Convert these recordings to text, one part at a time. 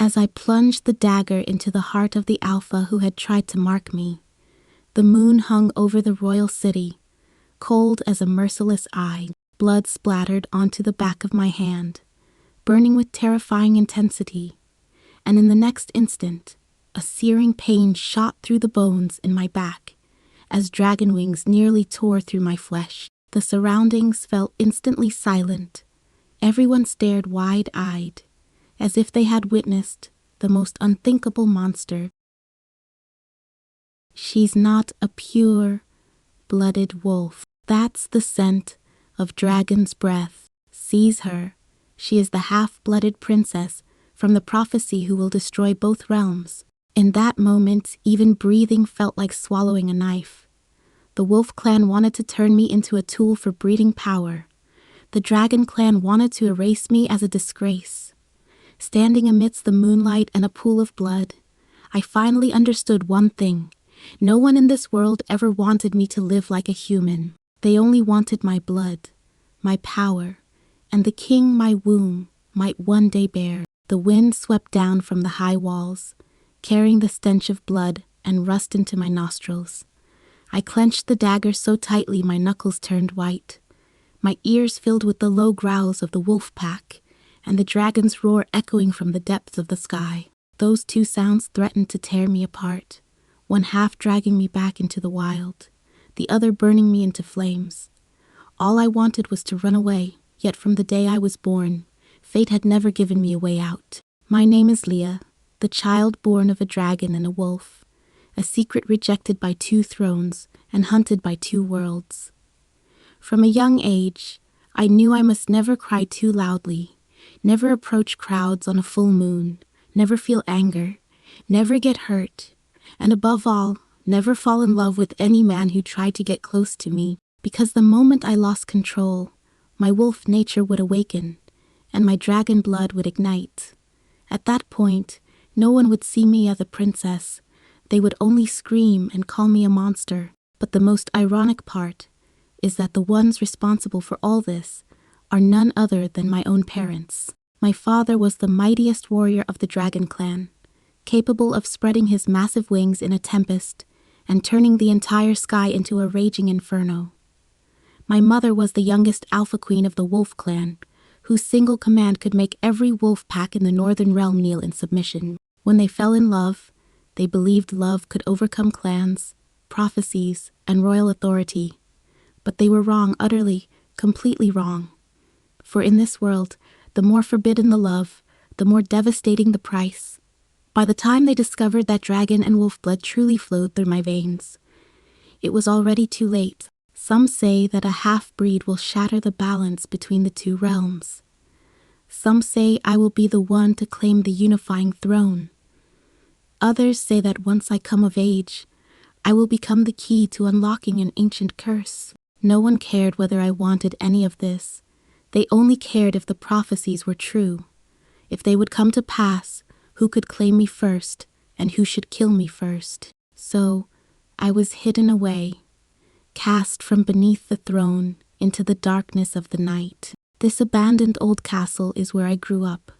As I plunged the dagger into the heart of the alpha who had tried to mark me, the moon hung over the royal city, cold as a merciless eye. Blood splattered onto the back of my hand, burning with terrifying intensity, and in the next instant, a searing pain shot through the bones in my back, as dragon wings nearly tore through my flesh. The surroundings fell instantly silent. Everyone stared wide-eyed, as if they had witnessed the most unthinkable monster. She's not a pure-blooded wolf. That's the scent of dragon's breath. Seize her. She is the half-blooded princess from the prophecy who will destroy both realms. In that moment, even breathing felt like swallowing a knife. The wolf clan wanted to turn me into a tool for breeding power. The dragon clan wanted to erase me as a disgrace. Standing amidst the moonlight and a pool of blood, I finally understood one thing. No one in this world ever wanted me to live like a human. They only wanted my blood, my power, and the king my womb might one day bear. The wind swept down from the high walls, carrying the stench of blood and rust into my nostrils. I clenched the dagger so tightly my knuckles turned white. My ears filled with the low growls of the wolf pack, and the dragon's roar echoing from the depths of the sky. Those two sounds threatened to tear me apart, one half dragging me back into the wild, the other burning me into flames. All I wanted was to run away, yet from the day I was born, fate had never given me a way out. My name is Leah, the child born of a dragon and a wolf, a secret rejected by two thrones and hunted by two worlds. From a young age, I knew I must never cry too loudly, never approach crowds on a full moon, never feel anger, never get hurt, and above all, never fall in love with any man who tried to get close to me, because the moment I lost control, my wolf nature would awaken, and my dragon blood would ignite. At that point, no one would see me as a princess. They would only scream and call me a monster. But the most ironic part is that the ones responsible for all this are none other than my own parents. My father was the mightiest warrior of the dragon clan, capable of spreading his massive wings in a tempest and turning the entire sky into a raging inferno. My mother was the youngest alpha queen of the wolf clan, whose single command could make every wolf pack in the northern realm kneel in submission. When they fell in love, they believed love could overcome clans, prophecies, and royal authority. But they were wrong, utterly, completely wrong. For in this world, the more forbidden the love, the more devastating the price. By the time they discovered that dragon and wolf blood truly flowed through my veins, it was already too late. Some say that a half-breed will shatter the balance between the two realms. Some say I will be the one to claim the unifying throne. Others say that once I come of age, I will become the key to unlocking an ancient curse. No one cared whether I wanted any of this. They only cared if the prophecies were true. If they would come to pass, who could claim me first, and who should kill me first. So, I was hidden away, cast from beneath the throne into the darkness of the night. This abandoned old castle is where I grew up.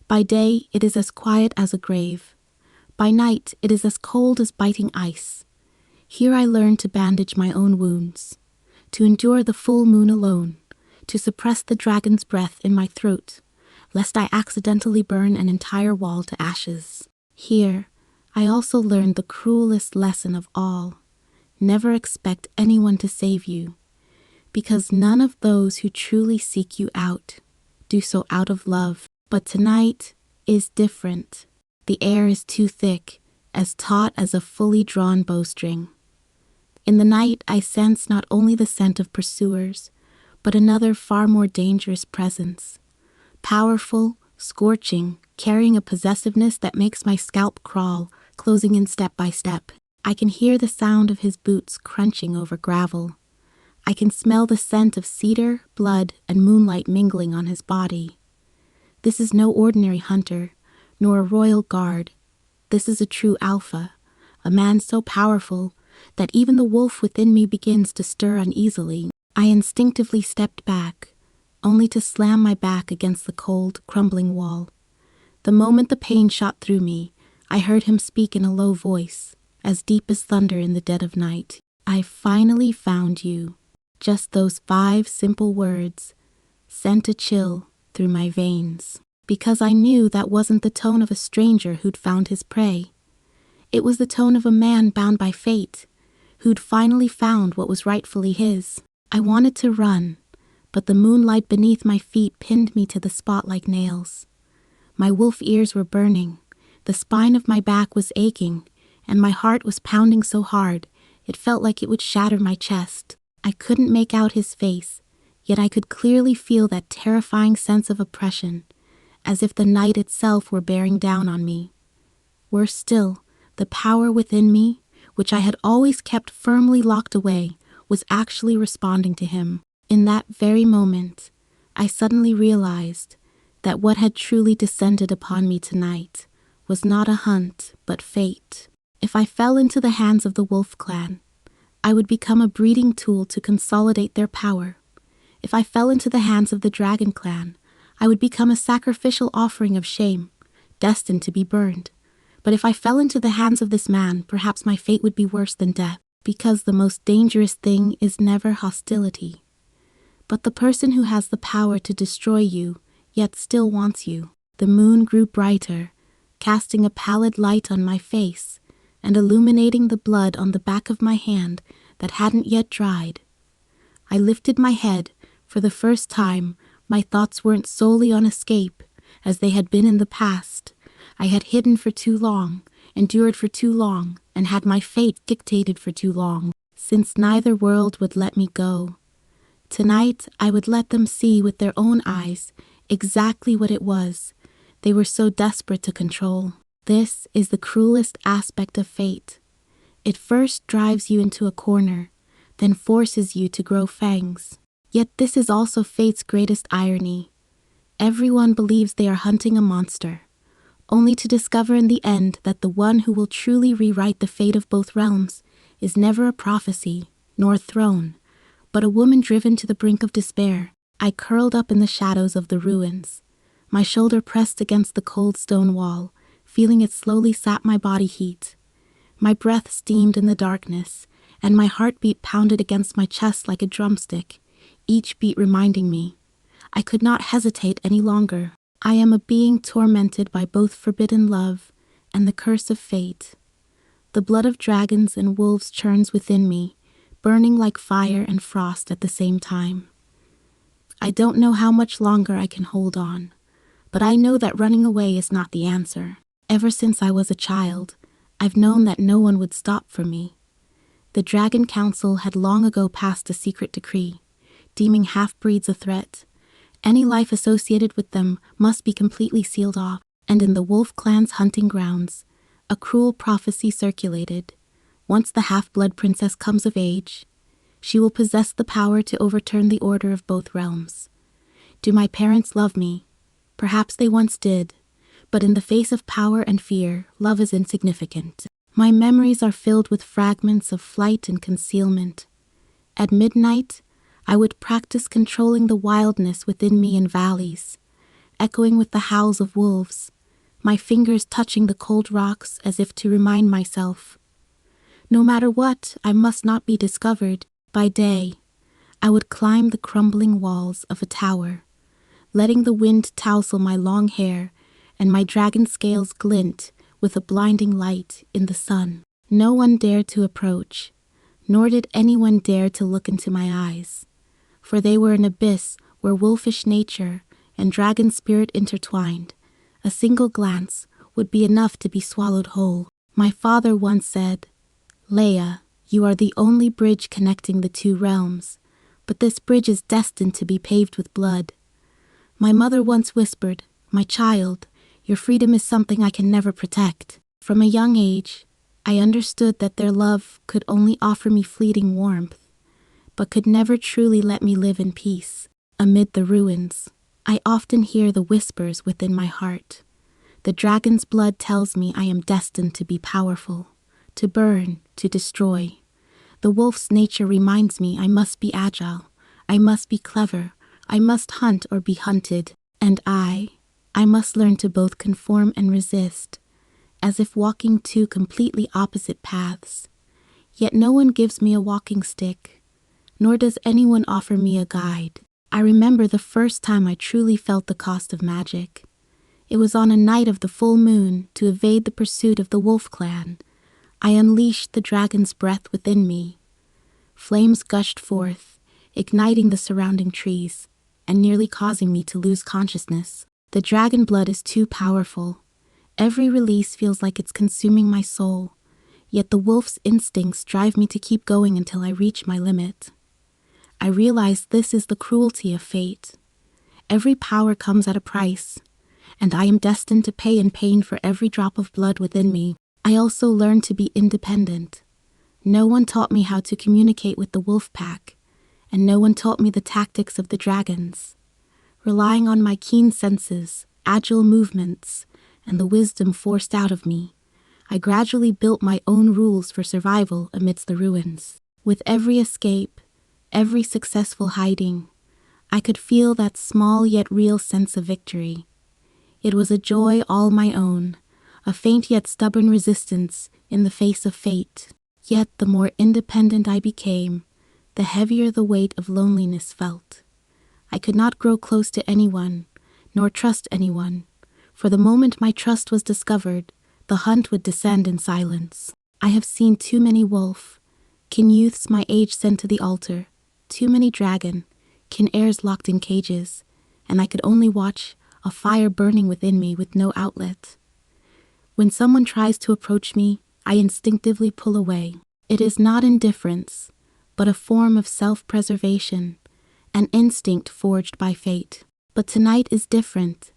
By day, it is as quiet as a grave. By night, it is as cold as biting ice. Here I learned to bandage my own wounds, to endure the full moon alone, to suppress the dragon's breath in my throat, lest I accidentally burn an entire wall to ashes. Here, I also learned the cruelest lesson of all. Never expect anyone to save you, because none of those who truly seek you out do so out of love. But tonight is different. The air is too thick, as taut as a fully drawn bowstring. In the night, I sense not only the scent of pursuers, but another far more dangerous presence. Powerful, scorching, carrying a possessiveness that makes my scalp crawl, closing in step by step. I can hear the sound of his boots crunching over gravel. I can smell the scent of cedar, blood, and moonlight mingling on his body. This is no ordinary hunter, nor a royal guard. This is a true alpha, a man so powerful that even the wolf within me begins to stir uneasily. I instinctively stepped back, only to slam my back against the cold, crumbling wall. The moment the pain shot through me, I heard him speak in a low voice, as deep as thunder in the dead of night. I finally found you. Just those 5 simple words sent a chill through my veins, because I knew that wasn't the tone of a stranger who'd found his prey. It was the tone of a man bound by fate, who'd finally found what was rightfully his. I wanted to run, but the moonlight beneath my feet pinned me to the spot like nails. My wolf ears were burning, the spine of my back was aching, and my heart was pounding so hard it felt like it would shatter my chest. I couldn't make out his face, yet I could clearly feel that terrifying sense of oppression, as if the night itself were bearing down on me. Worse still, the power within me, which I had always kept firmly locked away, was actually responding to him. In that very moment, I suddenly realized that what had truly descended upon me tonight was not a hunt, but fate. If I fell into the hands of the Wolf Clan, I would become a breeding tool to consolidate their power. If I fell into the hands of the Dragon Clan, I would become a sacrificial offering of shame, destined to be burned. But if I fell into the hands of this man, perhaps my fate would be worse than death, because the most dangerous thing is never hostility, but the person who has the power to destroy you, yet still wants you. The moon grew brighter, casting a pallid light on my face, and illuminating the blood on the back of my hand that hadn't yet dried. I lifted my head. For the first time, my thoughts weren't solely on escape, as they had been in the past. I had hidden for too long, endured for too long, and had my fate dictated for too long, since neither world would let me go. Tonight, I would let them see with their own eyes exactly what it was they were so desperate to control. This is the cruelest aspect of fate. It first drives you into a corner, then forces you to grow fangs. Yet this is also fate's greatest irony. Everyone believes they are hunting a monster, only to discover in the end that the one who will truly rewrite the fate of both realms is never a prophecy, nor a throne, but a woman driven to the brink of despair. I curled up in the shadows of the ruins, my shoulder pressed against the cold stone wall, feeling it slowly sap my body heat. My breath steamed in the darkness, and my heartbeat pounded against my chest like a drumstick, each beat reminding me I could not hesitate any longer. I am a being tormented by both forbidden love and the curse of fate. The blood of dragons and wolves churns within me, burning like fire and frost at the same time. I don't know how much longer I can hold on, but I know that running away is not the answer. Ever since I was a child, I've known that no one would stop for me. The Dragon Council had long ago passed a secret decree, deeming half-breeds a threat. Any life associated with them must be completely sealed off, and in the Wolf Clan's hunting grounds, a cruel prophecy circulated. Once the half-blood princess comes of age, she will possess the power to overturn the order of both realms. Do my parents love me? Perhaps they once did, but in the face of power and fear, love is insignificant. My memories are filled with fragments of flight and concealment. At midnight, I would practice controlling the wildness within me in valleys, echoing with the howls of wolves, my fingers touching the cold rocks as if to remind myself, no matter what, I must not be discovered. By day, I would climb the crumbling walls of a tower, letting the wind tousle my long hair and my dragon scales glint with a blinding light in the sun. No one dared to approach, nor did anyone dare to look into my eyes, for they were an abyss where wolfish nature and dragon spirit intertwined. A single glance would be enough to be swallowed whole. My father once said, "Leia, you are the only bridge connecting the two realms, but this bridge is destined to be paved with blood." My mother once whispered, "My child, your freedom is something I can never protect." From a young age, I understood that their love could only offer me fleeting warmth, but could never truly let me live in peace. Amid the ruins, I often hear the whispers within my heart. The dragon's blood tells me I am destined to be powerful, to burn, to destroy. The wolf's nature reminds me I must be agile, I must be clever, I must hunt or be hunted. And I, I must learn to both conform and resist, as if walking two completely opposite paths. Yet no one gives me a walking stick, nor does anyone offer me a guide. I remember the first time I truly felt the cost of magic. It was on a night of the full moon. To evade the pursuit of the wolf clan, I unleashed the dragon's breath within me. Flames gushed forth, igniting the surrounding trees, and nearly causing me to lose consciousness. The dragon blood is too powerful. Every release feels like it's consuming my soul, yet the wolf's instincts drive me to keep going until I reach my limit. I realize this is the cruelty of fate. Every power comes at a price, and I am destined to pay in pain for every drop of blood within me. I also learned to be independent. No one taught me how to communicate with the wolf pack, and no one taught me the tactics of the dragons. Relying on my keen senses, agile movements, and the wisdom forced out of me, I gradually built my own rules for survival amidst the ruins. With every escape, every successful hiding, I could feel that small yet real sense of victory. It was a joy all my own, a faint yet stubborn resistance in the face of fate. Yet the more independent I became, the heavier the weight of loneliness felt. I could not grow close to anyone, nor trust anyone, for the moment my trust was discovered, the hunt would descend in silence. I have seen too many wolf, kin youths my age sent to the altar, too many dragon, kin heirs locked in cages, and I could only watch a fire burning within me with no outlet. When someone tries to approach me, I instinctively pull away. It is not indifference, but a form of self-preservation, an instinct forged by fate. But tonight is different.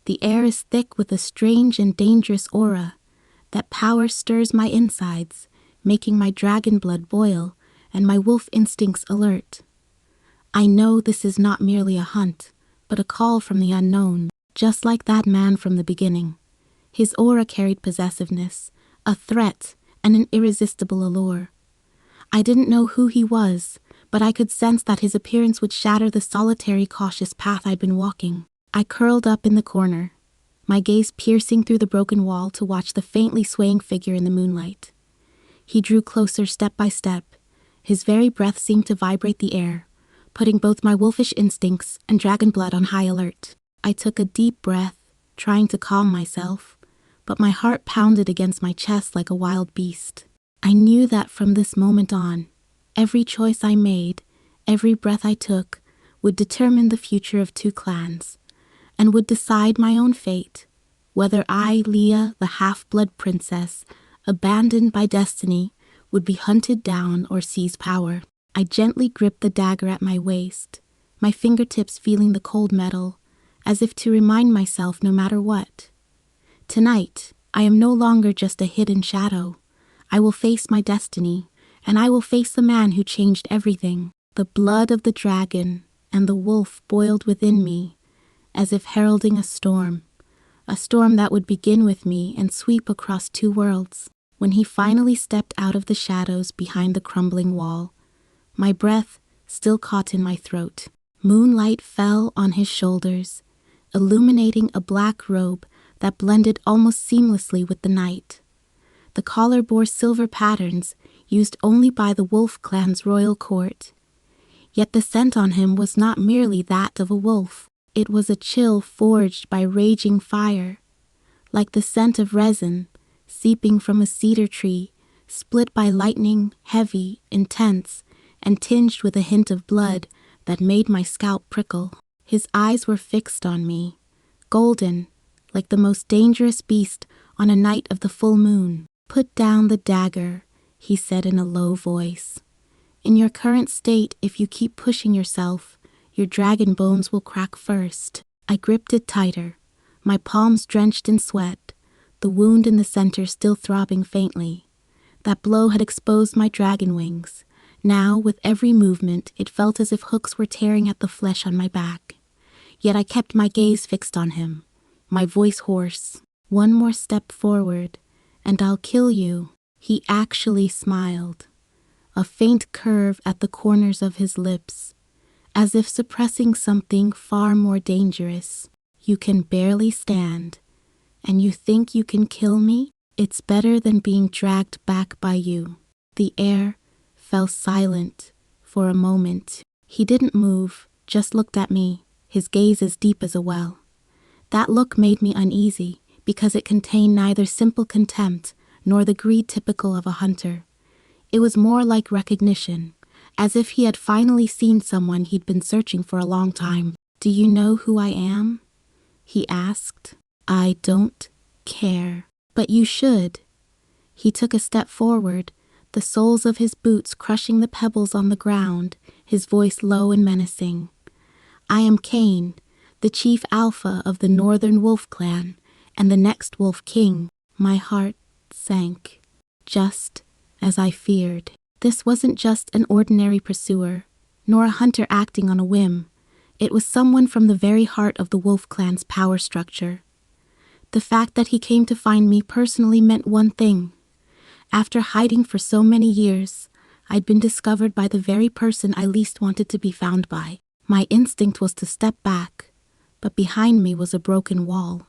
The air is thick with a strange and dangerous aura. That power stirs my insides, making my dragon blood boil and my wolf instincts alert. I know this is not merely a hunt, but a call from the unknown, just like that man from the beginning. His aura carried possessiveness, a threat, and an irresistible allure. I didn't know who he was, but I could sense that his appearance would shatter the solitary, cautious path I'd been walking. I curled up in the corner, my gaze piercing through the broken wall to watch the faintly swaying figure in the moonlight. He drew closer step by step. His very breath seemed to vibrate the air, putting both my wolfish instincts and dragon blood on high alert. I took a deep breath, trying to calm myself, but my heart pounded against my chest like a wild beast. I knew that from this moment on, every choice I made, every breath I took, would determine the future of two clans, and would decide my own fate, whether I, Leah, the half-blood princess, abandoned by destiny, would be hunted down or seize power. I gently gripped the dagger at my waist, my fingertips feeling the cold metal, as if to remind myself no matter what. Tonight, I am no longer just a hidden shadow. I will face my destiny, and I will face the man who changed everything. The blood of the dragon and the wolf boiled within me, as if heralding a storm that would begin with me and sweep across two worlds. When he finally stepped out of the shadows behind the crumbling wall, my breath still caught in my throat. Moonlight fell on his shoulders, illuminating a black robe that blended almost seamlessly with the night. The collar bore silver patterns used only by the wolf clan's royal court. Yet the scent on him was not merely that of a wolf. It was a chill forged by raging fire, like the scent of resin seeping from a cedar tree, split by lightning, heavy, intense, and tinged with a hint of blood that made my scalp prickle. His eyes were fixed on me, golden, like the most dangerous beast on a night of the full moon. "Put down the dagger," he said in a low voice. "In your current state, if you keep pushing yourself, your dragon bones will crack first." I gripped it tighter, my palms drenched in sweat, the wound in the center still throbbing faintly. That blow had exposed my dragon wings. Now, with every movement, it felt as if hooks were tearing at the flesh on my back. Yet I kept my gaze fixed on him, my voice hoarse. "One more step forward, and I'll kill you." He actually smiled, a faint curve at the corners of his lips, as if suppressing something far more dangerous. You can barely stand, and you think you can kill me? It's better than being dragged back by you." The heir fell silent for a moment. He didn't move, just looked at me, his gaze as deep as a well. That look made me uneasy, because it contained neither simple contempt nor the greed typical of a hunter. It was more like recognition, as if he had finally seen someone he'd been searching for a long time. "Do you know who I am?" he asked. "I don't care, but you should." He took a step forward, the soles of his boots crushing the pebbles on the ground, his voice low and menacing. "I am Kane, the chief alpha of the Northern Wolf Clan, and the next Wolf King." My heart sank, just as I feared. This wasn't just an ordinary pursuer, nor a hunter acting on a whim. It was someone from the very heart of the Wolf Clan's power structure. The fact that he came to find me personally meant one thing. After hiding for so many years, I'd been discovered by the very person I least wanted to be found by. My instinct was to step back, but behind me was a broken wall.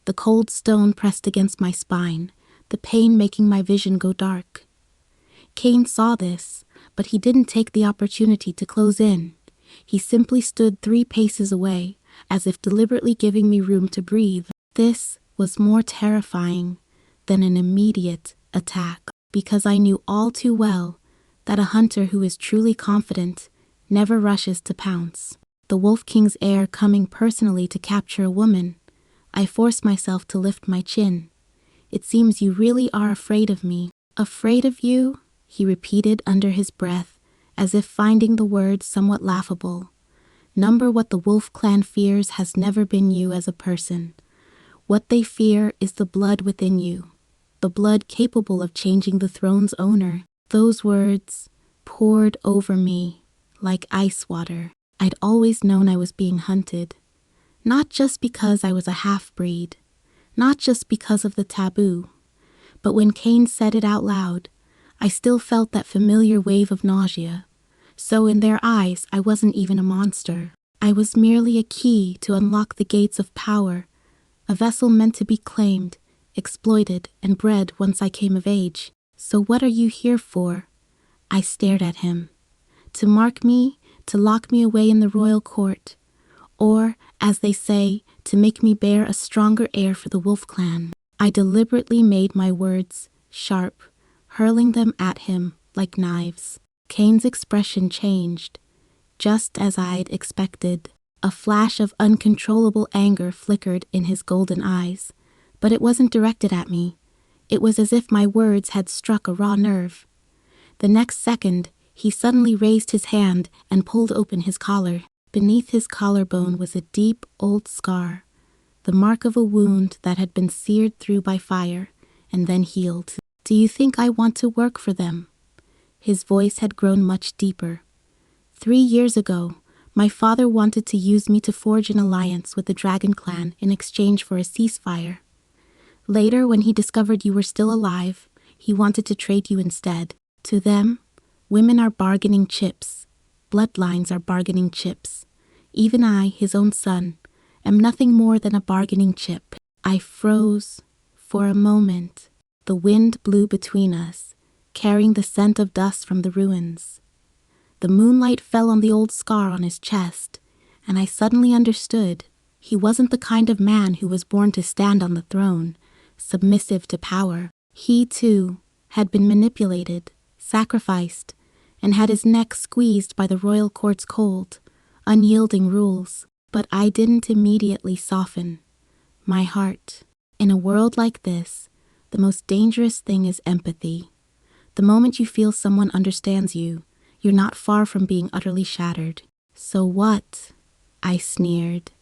The cold stone pressed against my spine, the pain making my vision go dark. Kane saw this, but he didn't take the opportunity to close in. He simply stood 3 paces away, as if deliberately giving me room to breathe. This was more terrifying than an immediate attack, because I knew all too well that a hunter who is truly confident never rushes to pounce. The Wolf King's heir coming personally to capture a woman. I forced myself to lift my chin. "It seems you really are afraid of me." "Afraid of you?" he repeated under his breath, as if finding the words somewhat laughable. "Number what the Wolf Clan fears has never been you as a person. What they fear is the blood within you, the blood capable of changing the throne's owner." Those words poured over me like ice water. I'd always known I was being hunted, not just because I was a half-breed, not just because of the taboo, but when Kane said it out loud, I still felt that familiar wave of nausea. So in their eyes, I wasn't even a monster. I was merely a key to unlock the gates of power, a vessel meant to be claimed, exploited, and bred once I came of age. "So what are you here for?" I stared at him. "To mark me, to lock me away in the royal court, or, as they say, to make me bear a stronger heir for the Wolf Clan." I deliberately made my words sharp, hurling them at him like knives. Kane's expression changed, just as I'd expected. A flash of uncontrollable anger flickered in his golden eyes, but it wasn't directed at me. It was as if my words had struck a raw nerve. The next second, he suddenly raised his hand and pulled open his collar. Beneath his collarbone was a deep, old scar, the mark of a wound that had been seared through by fire and then healed. "Do you think I want to work for them?" His voice had grown much deeper. 3 years ago, my father wanted to use me to forge an alliance with the Dragon Clan in exchange for a ceasefire. Later, when he discovered you were still alive, he wanted to trade you instead. To them, women are bargaining chips. Bloodlines are bargaining chips. Even I, his own son, am nothing more than a bargaining chip. I froze for a moment. The wind blew between us, carrying the scent of dust from the ruins. The moonlight fell on the old scar on his chest, and I suddenly understood. He wasn't the kind of man who was born to stand on the throne, submissive to power. He, too, had been manipulated, sacrificed, and had his neck squeezed by the royal court's cold, unyielding rules. But I didn't immediately soften. My heart. In a world like this, the most dangerous thing is empathy. The moment you feel someone understands you, you're not far from being utterly shattered. "So what?" I sneered.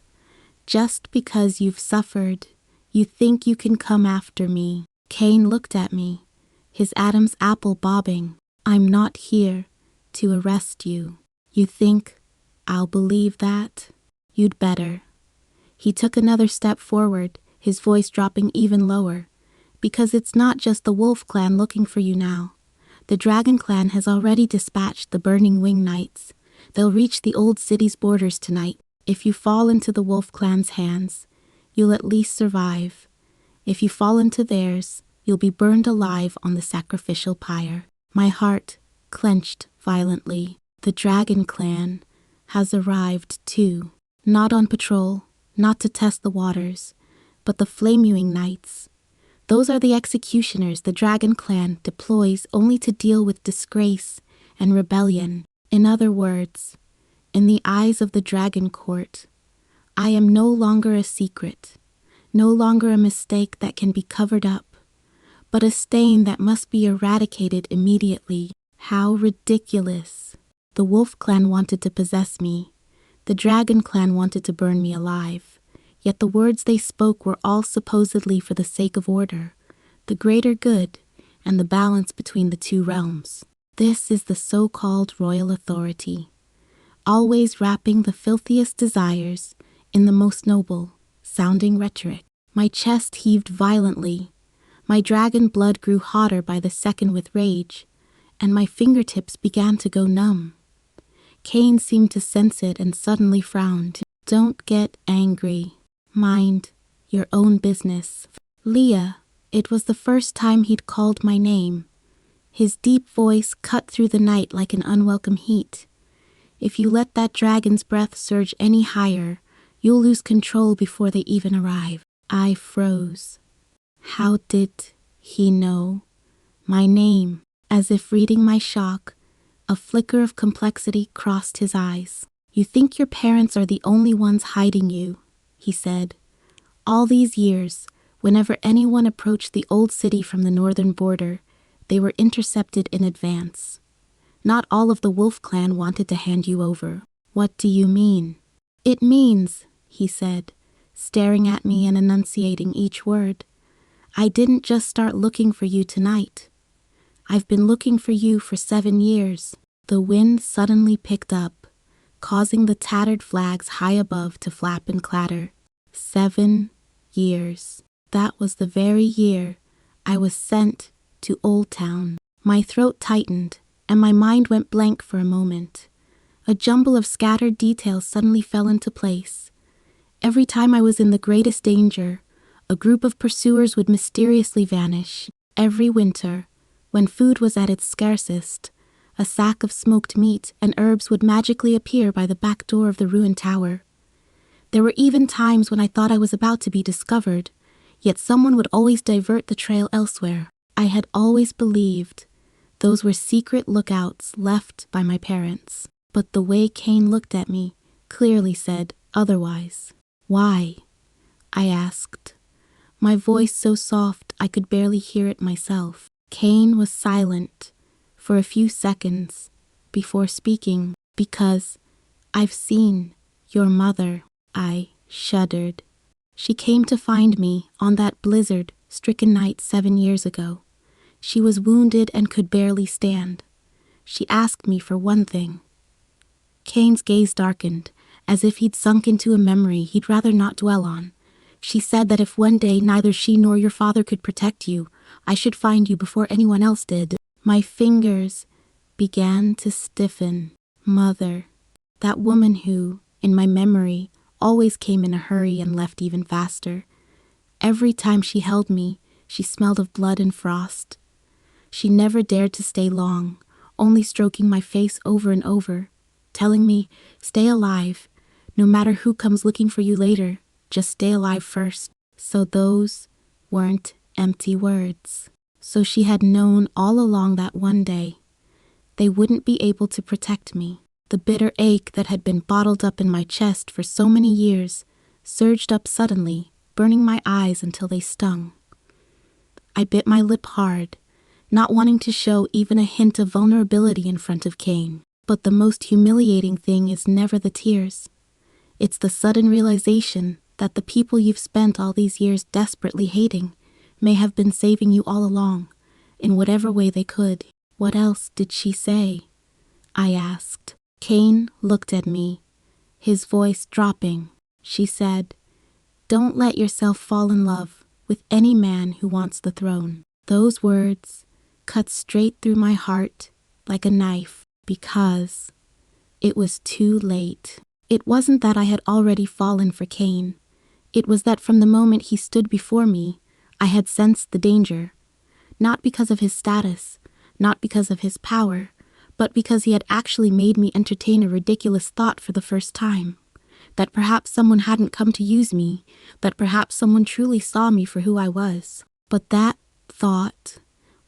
"Just because you've suffered, you think you can come after me?" Kane looked at me, his Adam's apple bobbing. "I'm not here to arrest you." "You think I'll believe that?" "You'd better." He took another step forward, his voice dropping even lower. "Because it's not just the Wolf Clan looking for you now. The Dragon Clan has already dispatched the Burning Wing Knights. They'll reach the old city's borders tonight. If you fall into the Wolf Clan's hands, you'll at least survive. If you fall into theirs, you'll be burned alive on the sacrificial pyre. My heart clenched violently. The dragon clan has arrived too. Not on patrol, not to test the waters, but the flamewing knights. Those are the executioners the dragon clan deploys only to deal with disgrace and rebellion. In other words, in the eyes of the dragon court, I am no longer a secret, no longer a mistake that can be covered up, but a stain that must be eradicated immediately. How ridiculous. The wolf clan wanted to possess me. The dragon clan wanted to burn me alive. Yet the words they spoke were all supposedly for the sake of order, the greater good, and the balance between the two realms. This is the so-called royal authority, always wrapping the filthiest desires in the most noble sounding rhetoric. My chest heaved violently. My dragon blood grew hotter by the second with rage, and my fingertips began to go numb. Kane seemed to sense it and suddenly frowned. Don't get angry. Mind your own business. Leah, it was the first time he'd called my name. His deep voice cut through the night like an unwelcome heat. If you let that dragon's breath surge any higher, you'll lose control before they even arrive. I froze. How did he know my name? As if reading my shock, a flicker of complexity crossed his eyes. You think your parents are the only ones hiding you, he said. All these years, whenever anyone approached the old city from the northern border, they were intercepted in advance. Not all of the wolf clan wanted to hand you over. What do you mean? It means, he said, staring at me and enunciating each word, I didn't just start looking for you tonight. I've been looking for you for 7 years. The wind suddenly picked up, causing the tattered flags high above to flap and clatter. 7 years. That was the very year I was sent to Old Town. My throat tightened, and my mind went blank for a moment. A jumble of scattered details suddenly fell into place. Every time I was in the greatest danger, a group of pursuers would mysteriously vanish. Every winter, when food was at its scarcest, a sack of smoked meat and herbs would magically appear by the back door of the ruined tower. There were even times when I thought I was about to be discovered, yet someone would always divert the trail elsewhere. I had always believed those were secret lookouts left by my parents, but the way Kane looked at me clearly said otherwise. Why? I asked, my voice so soft I could barely hear it myself. Kane was silent for a few seconds before speaking. Because I've seen your mother. I shuddered. She came to find me on that blizzard-stricken night 7 years ago. She was wounded and could barely stand. She asked me for one thing. Kane's gaze darkened, as if he'd sunk into a memory he'd rather not dwell on. She said that if one day neither she nor your father could protect you, I should find you before anyone else did. My fingers began to stiffen. Mother, that woman who, in my memory, always came in a hurry and left even faster. Every time she held me, she smelled of blood and frost. She never dared to stay long, only stroking my face over and over, telling me, stay alive. No matter who comes looking for you later, just stay alive first. So those weren't empty words. So she had known all along that one day they wouldn't be able to protect me. The bitter ache that had been bottled up in my chest for so many years surged up suddenly, burning my eyes until they stung. I bit my lip hard, not wanting to show even a hint of vulnerability in front of Kane. But the most humiliating thing is never the tears. It's the sudden realization that the people you've spent all these years desperately hating may have been saving you all along, in whatever way they could. What else did she say? I asked. Kane looked at me, his voice dropping. She said, don't let yourself fall in love with any man who wants the throne. Those words cut straight through my heart like a knife, because it was too late. It wasn't that I had already fallen for Kane. It was that from the moment he stood before me, I had sensed the danger. Not because of his status, not because of his power, but because he had actually made me entertain a ridiculous thought for the first time. That perhaps someone hadn't come to use me, that perhaps someone truly saw me for who I was. But that thought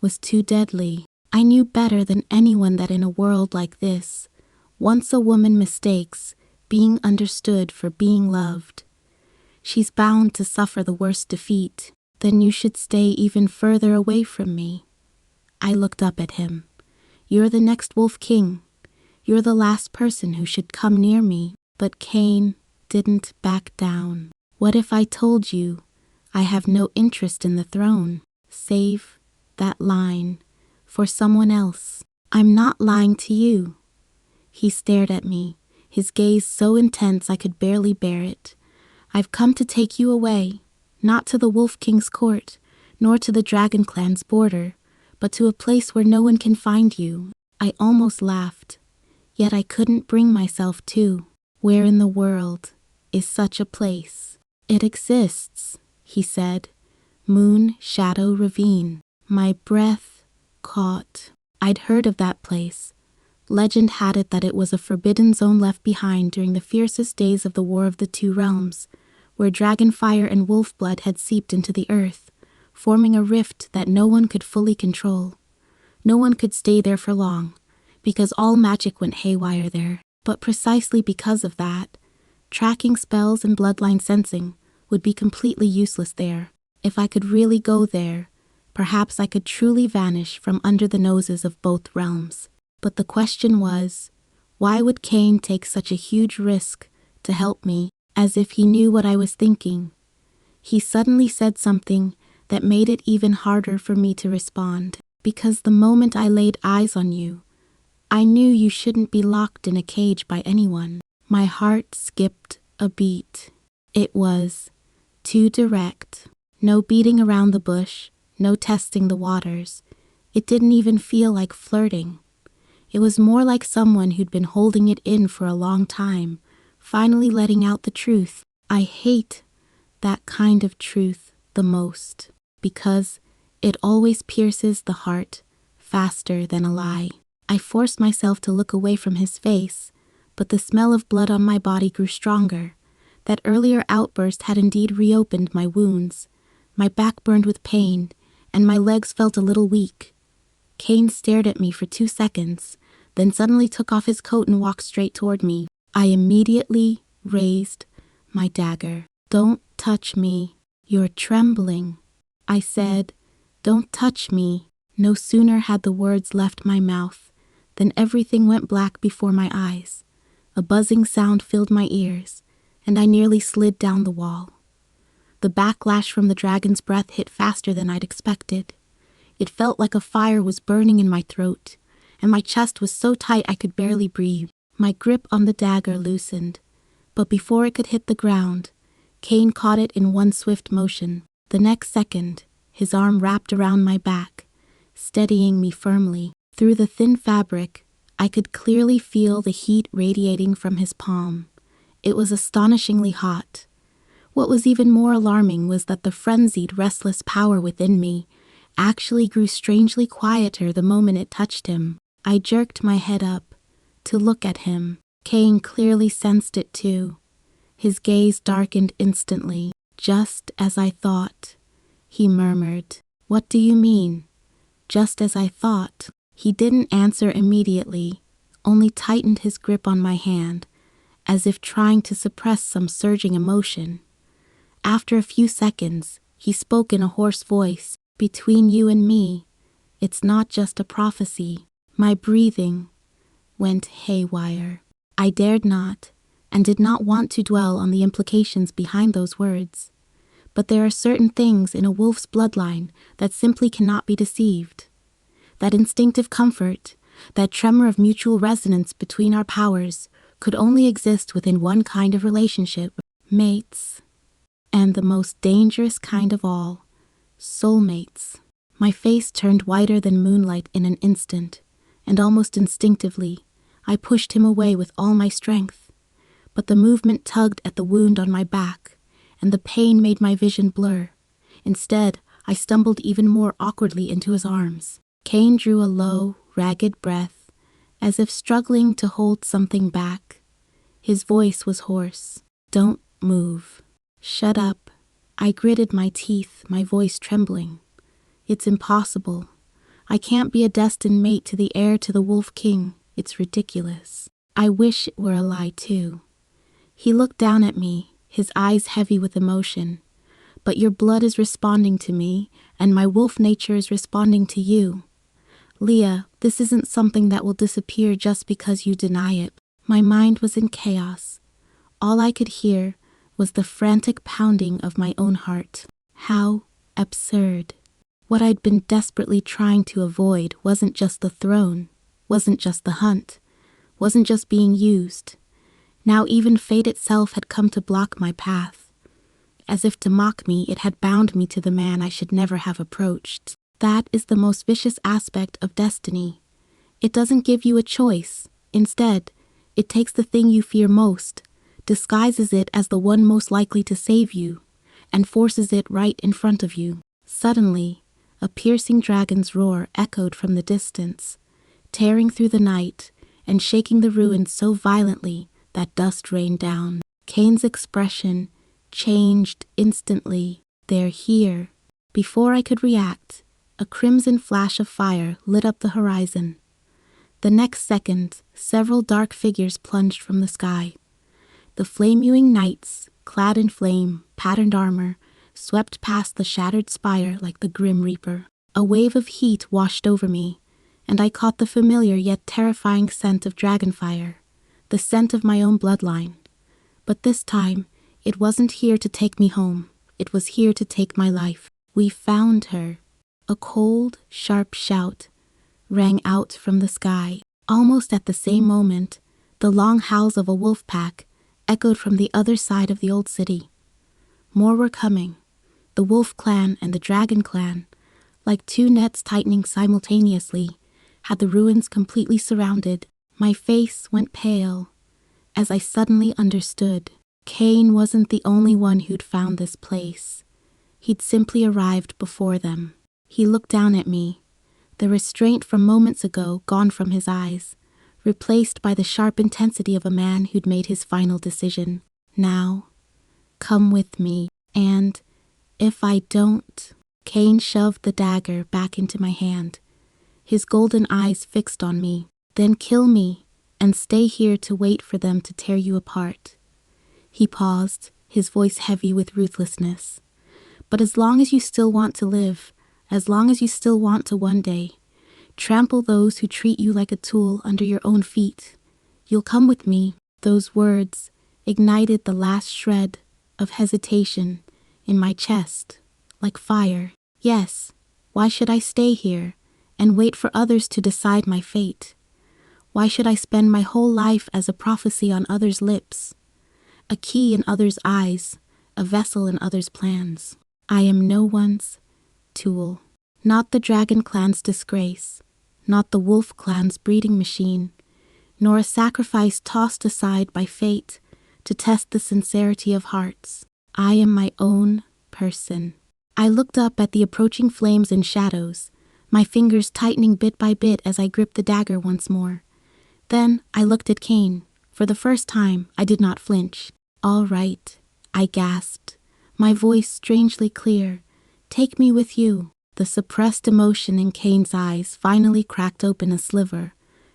was too deadly. I knew better than anyone that in a world like this, once a woman mistakes being understood for being loved, she's bound to suffer the worst defeat. Then you should stay even further away from me. I looked up at him. You're the next Wolf King. You're the last person who should come near me. But Kane didn't back down. What if I told you I have no interest in the throne? Save that line for someone else. I'm not lying to you. He stared at me, his gaze so intense I could barely bear it. I've come to take you away, not to the Wolf King's court, nor to the Dragon Clan's border, but to a place where no one can find you. I almost laughed, yet I couldn't bring myself to. Where in the world is such a place? It exists, he said. Moon Shadow Ravine. My breath caught. I'd heard of that place. Legend had it that it was a forbidden zone left behind during the fiercest days of the War of the Two Realms, where dragon fire and wolf blood had seeped into the earth, forming a rift that no one could fully control. No one could stay there for long, because all magic went haywire there. But precisely because of that, tracking spells and bloodline sensing would be completely useless there. If I could really go there, perhaps I could truly vanish from under the noses of both realms. But the question was, why would Kane take such a huge risk to help me, as if he knew what I was thinking? He suddenly said something that made it even harder for me to respond. Because the moment I laid eyes on you, I knew you shouldn't be locked in a cage by anyone. My heart skipped a beat. It was too direct. No beating around the bush, no testing the waters. It didn't even feel like flirting. It was more like someone who'd been holding it in for a long time, finally letting out the truth. I hate that kind of truth the most, because it always pierces the heart faster than a lie. I forced myself to look away from his face, but the smell of blood on my body grew stronger. That earlier outburst had indeed reopened my wounds. My back burned with pain, and my legs felt a little weak. Kane stared at me for 2 seconds, then suddenly took off his coat and walked straight toward me. I immediately raised my dagger. Don't touch me. You're trembling. I said, don't touch me. No sooner had the words left my mouth then everything went black before my eyes. A buzzing sound filled my ears, and I nearly slid down the wall. The backlash from the dragon's breath hit faster than I'd expected. It felt like a fire was burning in my throat, and my chest was so tight I could barely breathe. My grip on the dagger loosened, but before it could hit the ground, Kane caught it in one swift motion. The next second, his arm wrapped around my back, steadying me firmly. Through the thin fabric, I could clearly feel the heat radiating from his palm. It was astonishingly hot. What was even more alarming was that the frenzied, restless power within me actually grew strangely quieter the moment it touched him. I jerked my head up to look at him. Kane clearly sensed it too. His gaze darkened instantly. Just as I thought, he murmured. What do you mean? Just as I thought. He didn't answer immediately, only tightened his grip on my hand, as if trying to suppress some surging emotion. After a few seconds, he spoke in a hoarse voice. Between you and me, it's not just a prophecy. My breathing went haywire. I dared not, and did not want to dwell on the implications behind those words. But there are certain things in a wolf's bloodline that simply cannot be deceived. That instinctive comfort, that tremor of mutual resonance between our powers, could only exist within one kind of relationship, mates. And the most dangerous kind of all, soulmates. My face turned whiter than moonlight in an instant, and almost instinctively, I pushed him away with all my strength. But the movement tugged at the wound on my back, and the pain made my vision blur. Instead, I stumbled even more awkwardly into his arms. Kane drew a low, ragged breath, as if struggling to hold something back. His voice was hoarse. "Don't move." "Shut up." I gritted my teeth, my voice trembling. "It's impossible. I can't be a destined mate to the heir to the Wolf King. It's ridiculous. I wish it were a lie too." He looked down at me, his eyes heavy with emotion. "But your blood is responding to me, and my wolf nature is responding to you. Leah, this isn't something that will disappear just because you deny it." My mind was in chaos. All I could hear was the frantic pounding of my own heart. How absurd. What I'd been desperately trying to avoid wasn't just the throne, wasn't just the hunt, wasn't just being used. Now even fate itself had come to block my path. As if to mock me, it had bound me to the man I should never have approached. That is the most vicious aspect of destiny. It doesn't give you a choice. Instead, it takes the thing you fear most, disguises it as the one most likely to save you, and forces it right in front of you. Suddenly, a piercing dragon's roar echoed from the distance, tearing through the night and shaking the ruins so violently that dust rained down. Kane's expression changed instantly. "They're here." Before I could react, a crimson flash of fire lit up the horizon. The next second, several dark figures plunged from the sky. The flame-huing knights, clad in flame, patterned armor, swept past the shattered spire like the Grim Reaper. A wave of heat washed over me, and I caught the familiar yet terrifying scent of dragonfire, the scent of my own bloodline. But this time, it wasn't here to take me home. It was here to take my life. "We found her." A cold, sharp shout rang out from the sky. Almost at the same moment, the long howls of a wolf pack echoed from the other side of the old city. More were coming. The wolf clan and the dragon clan, like two nets tightening simultaneously, had the ruins completely surrounded. My face went pale as I suddenly understood. Kane wasn't the only one who'd found this place. He'd simply arrived before them. He looked down at me, the restraint from moments ago gone from his eyes, replaced by the sharp intensity of a man who'd made his final decision. "Now, come with me, and if I don't..." Kane shoved the dagger back into my hand, his golden eyes fixed on me. "Then kill me, and stay here to wait for them to tear you apart." He paused, his voice heavy with ruthlessness. "But as long as you still want to live, as long as you still want to one day trample those who treat you like a tool under your own feet, you'll come with me." Those words ignited the last shred of hesitation in my chest, like fire. Yes, why should I stay here and wait for others to decide my fate? Why should I spend my whole life as a prophecy on others' lips, a key in others' eyes, a vessel in others' plans? I am no one's tool. Not the dragon clan's disgrace, not the wolf clan's breeding machine, nor a sacrifice tossed aside by fate to test the sincerity of hearts. I am my own person. I looked up at the approaching flames and shadows, my fingers tightening bit by bit as I gripped the dagger once more. Then I looked at Kane. For the first time, I did not flinch. "All right," I gasped, my voice strangely clear. "Take me with you." The suppressed emotion in Kane's eyes finally cracked open a sliver,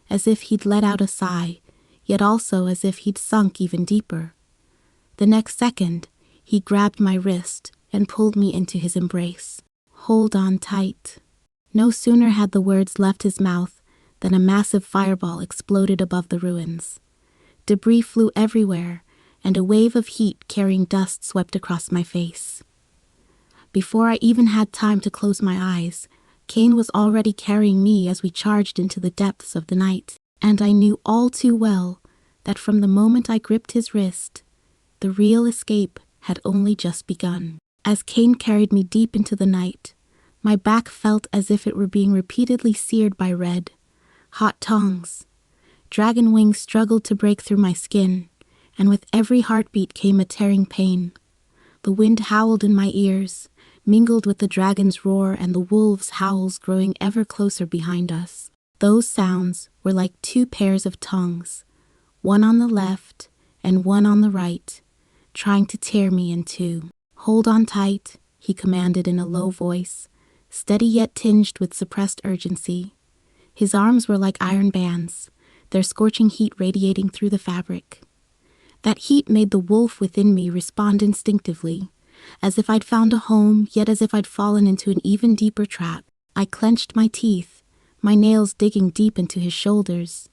as if he'd let out a sigh, yet also as if he'd sunk even deeper. The next second, he grabbed my wrist and pulled me into his embrace. "Hold on tight." No sooner had the words left his mouth than a massive fireball exploded above the ruins. Debris flew everywhere, and a wave of heat carrying dust swept across my face. Before I even had time to close my eyes, Kane was already carrying me as we charged into the depths of the night, and I knew all too well that from the moment I gripped his wrist, the real escape had only just begun. As Kane carried me deep into the night, my back felt as if it were being repeatedly seared by red, hot tongs. Dragon wings struggled to break through my skin, and with every heartbeat came a tearing pain. The wind howled in my ears, mingled with the dragon's roar and the wolves' howls growing ever closer behind us. Those sounds were like two pairs of tongues, one on the left and one on the right, trying to tear me in two. "Hold on tight," he commanded in a low voice, steady yet tinged with suppressed urgency. His arms were like iron bands, their scorching heat radiating through the fabric. That heat made the wolf within me respond instinctively, as if I'd found a home, yet as if I'd fallen into an even deeper trap. I clenched my teeth, my nails digging deep into his shoulders.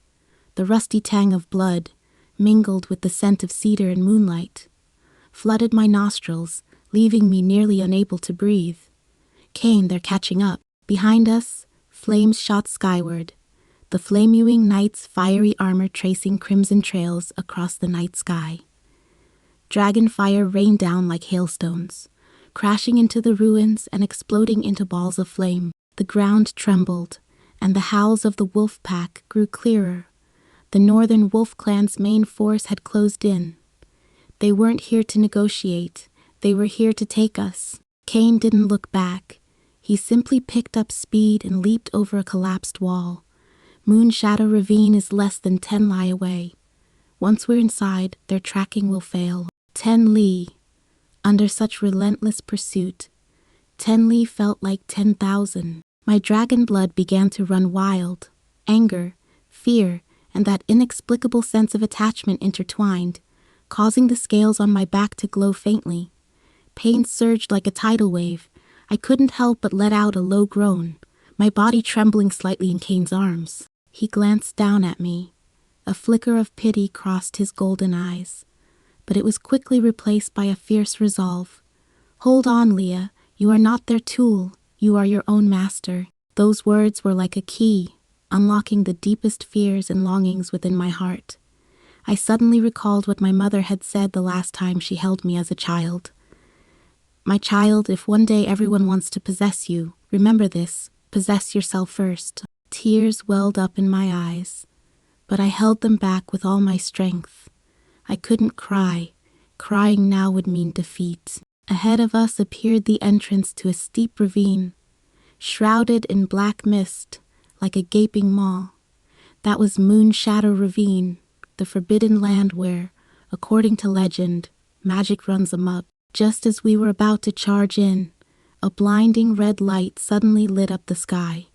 The rusty tang of blood, mingled with the scent of cedar and moonlight, flooded my nostrils, leaving me nearly unable to breathe. "Kane, they're catching up." Behind us, flames shot skyward, the flame-ewing knight's fiery armor tracing crimson trails across the night sky. Dragon fire rained down like hailstones, crashing into the ruins and exploding into balls of flame. The ground trembled, and the howls of the wolf pack grew clearer. The northern wolf clan's main force had closed in. They weren't here to negotiate, they were here to take us. Kane didn't look back. He simply picked up speed and leaped over a collapsed wall. Moon Shadow Ravine is less than 10 li away. Once we're inside, their tracking will fail. 10 li. Under such relentless pursuit, 10 li felt like 10,000. My dragon blood began to run wild. Anger, fear, and that inexplicable sense of attachment intertwined, causing the scales on my back to glow faintly. Pain surged like a tidal wave. I couldn't help but let out a low groan, my body trembling slightly in Kane's arms. He glanced down at me. A flicker of pity crossed his golden eyes, but it was quickly replaced by a fierce resolve. "Hold on, Leah. You are not their tool. You are your own master." Those words were like a key, unlocking the deepest fears and longings within my heart. I suddenly recalled what my mother had said the last time she held me as a child. "My child, if one day everyone wants to possess you, remember this, possess yourself first." Tears welled up in my eyes, but I held them back with all my strength. I couldn't cry. Crying now would mean defeat. Ahead of us appeared the entrance to a steep ravine, shrouded in black mist, like a gaping maw. That was Moon Shadow Ravine, the forbidden land where, according to legend, magic runs amok. Just as we were about to charge in, a blinding red light suddenly lit up the sky.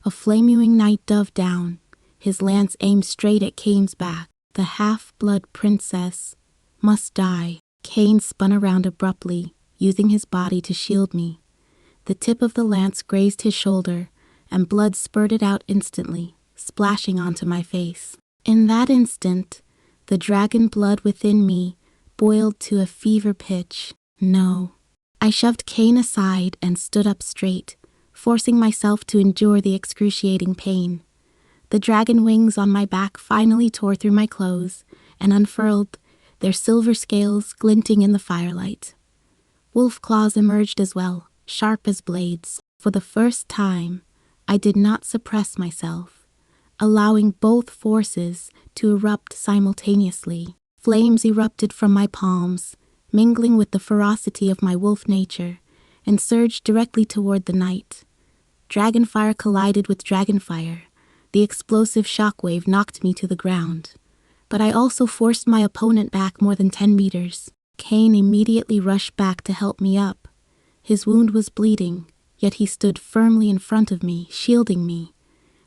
A flame-ewing knight dove down, his lance aimed straight at Kane's back. The half-blood princess must die. Kane spun around abruptly, using his body to shield me. The tip of the lance grazed his shoulder, and blood spurted out instantly, splashing onto my face. In that instant, the dragon blood within me boiled to a fever pitch. No. I shoved Kane aside and stood up straight, forcing myself to endure the excruciating pain. The dragon wings on my back finally tore through my clothes and unfurled, their silver scales glinting in the firelight. Wolf claws emerged as well, sharp as blades. For the first time, I did not suppress myself, allowing both forces to erupt simultaneously. Flames erupted from my palms, mingling with the ferocity of my wolf nature, and surged directly toward the knight. Dragonfire collided with dragonfire. The explosive shockwave knocked me to the ground. But I also forced my opponent back more than 10 meters. Kane immediately rushed back to help me up. His wound was bleeding, yet he stood firmly in front of me, shielding me.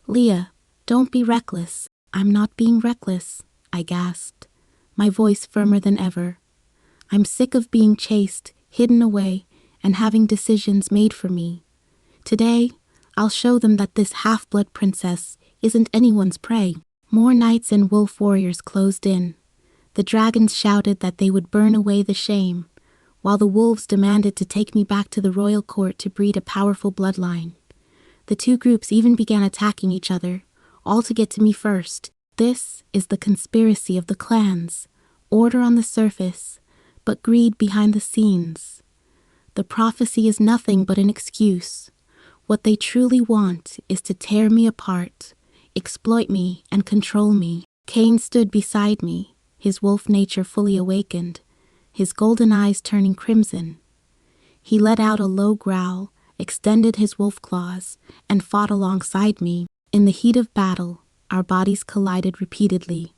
"Leah, don't be reckless." "I'm not being reckless," I gasped, my voice firmer than ever. "I'm sick of being chased, hidden away, and having decisions made for me. Today, I'll show them that this half-blood princess isn't anyone's prey." More knights and wolf warriors closed in. The dragons shouted that they would burn away the shame, while the wolves demanded to take me back to the royal court to breed a powerful bloodline. The two groups even began attacking each other, all to get to me first. This is the conspiracy of the clans, order on the surface, but greed behind the scenes. The prophecy is nothing but an excuse. What they truly want is to tear me apart, exploit me, and control me. Kane stood beside me, his wolf nature fully awakened, his golden eyes turning crimson. He let out a low growl, extended his wolf claws, and fought alongside me. In the heat of battle, our bodies collided repeatedly.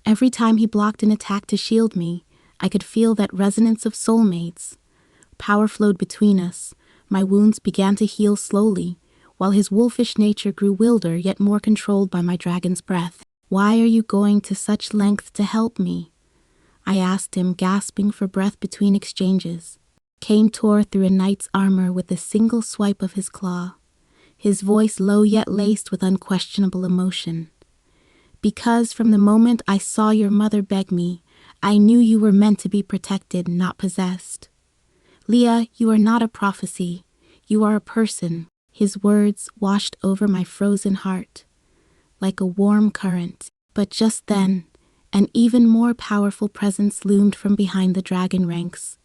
Every time he blocked an attack to shield me, I could feel that resonance of soulmates. Power flowed between us. My wounds began to heal slowly, while his wolfish nature grew wilder yet more controlled by my dragon's breath. "Why are you going to such length to help me?" I asked him, gasping for breath between exchanges. Kane tore through a knight's armor with a single swipe of his claw, his voice low yet laced with unquestionable emotion. "Because from the moment I saw your mother beg me, I knew you were meant to be protected, not possessed. Leah, you are not a prophecy. You are a person." His words washed over my frozen heart like a warm current. But just then, an even more powerful presence loomed from behind the dragon ranks.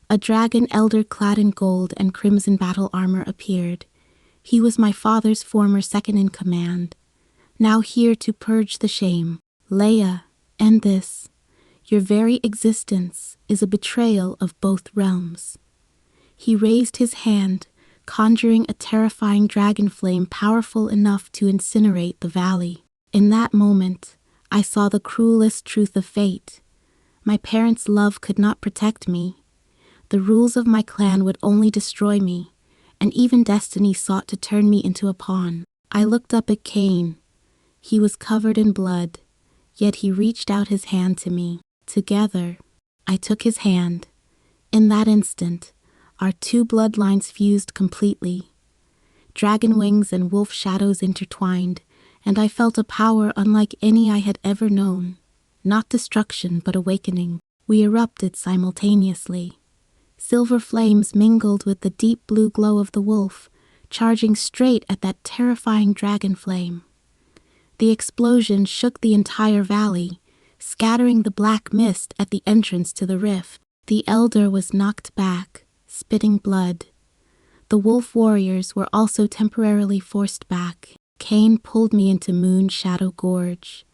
A dragon elder clad in gold and crimson battle armor appeared. He was my father's former second in command, now here to purge the shame. "Leia, end this. Your very existence is a betrayal of both realms." He raised his hand, conjuring a terrifying dragon flame powerful enough to incinerate the valley. In that moment, I saw the cruelest truth of fate. My parents' love could not protect me. The rules of my clan would only destroy me, and even destiny sought to turn me into a pawn. I looked up at Kane. He was covered in blood, yet he reached out his hand to me. Together, I took his hand. In that instant, our two bloodlines fused completely. Dragon wings and wolf shadows intertwined, and I felt a power unlike any I had ever known. Not destruction, but awakening. We erupted simultaneously. Silver flames mingled with the deep blue glow of the wolf, charging straight at that terrifying dragon flame. The explosion shook the entire valley, scattering the black mist at the entrance to the rift. The elder was knocked back, spitting blood. The wolf warriors were also temporarily forced back. Kane pulled me into Moon Shadow Gorge.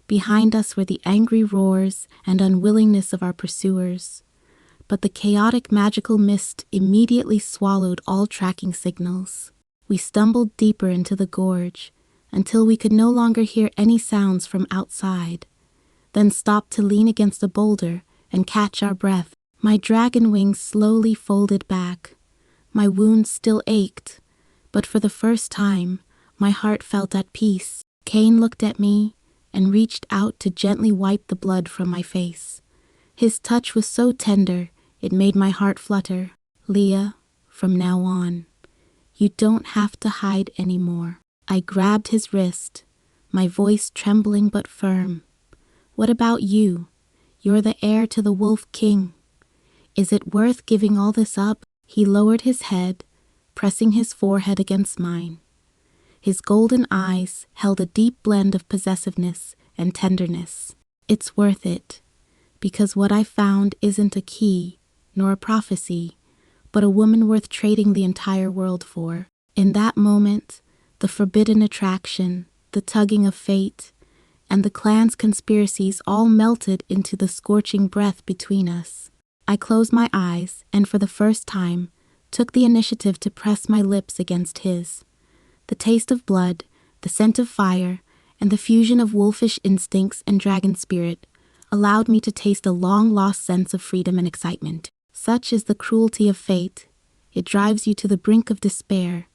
Behind us were the angry roars and unwillingness of our pursuers. But the chaotic magical mist immediately swallowed all tracking signals. We stumbled deeper into the gorge until we could no longer hear any sounds from outside, then stopped to lean against a boulder and catch our breath. My dragon wings slowly folded back. My wounds still ached, but for the first time, my heart felt at peace. Kane looked at me and reached out to gently wipe the blood from my face. His touch was so tender, it made my heart flutter. "Leah, from now on, you don't have to hide anymore." I grabbed his wrist, my voice trembling but firm. "What about you? You're the heir to the Wolf King. Is it worth giving all this up?" He lowered his head, pressing his forehead against mine. His golden eyes held a deep blend of possessiveness and tenderness. "It's worth it, because what I found isn't a key, nor a prophecy, but a woman worth trading the entire world for." In that moment, the forbidden attraction, the tugging of fate, and the clan's conspiracies all melted into the scorching breath between us. I closed my eyes and for the first time took the initiative to press my lips against his. The taste of blood, the scent of fire, and the fusion of wolfish instincts and dragon spirit allowed me to taste a long-lost sense of freedom and excitement. Such is the cruelty of fate. It drives you to the brink of despair,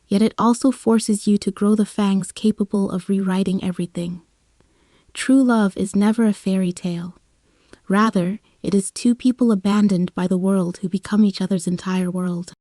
yet it also forces you to grow the fangs capable of rewriting everything. True love is never a fairy tale. Rather, it is two people abandoned by the world who become each other's entire world.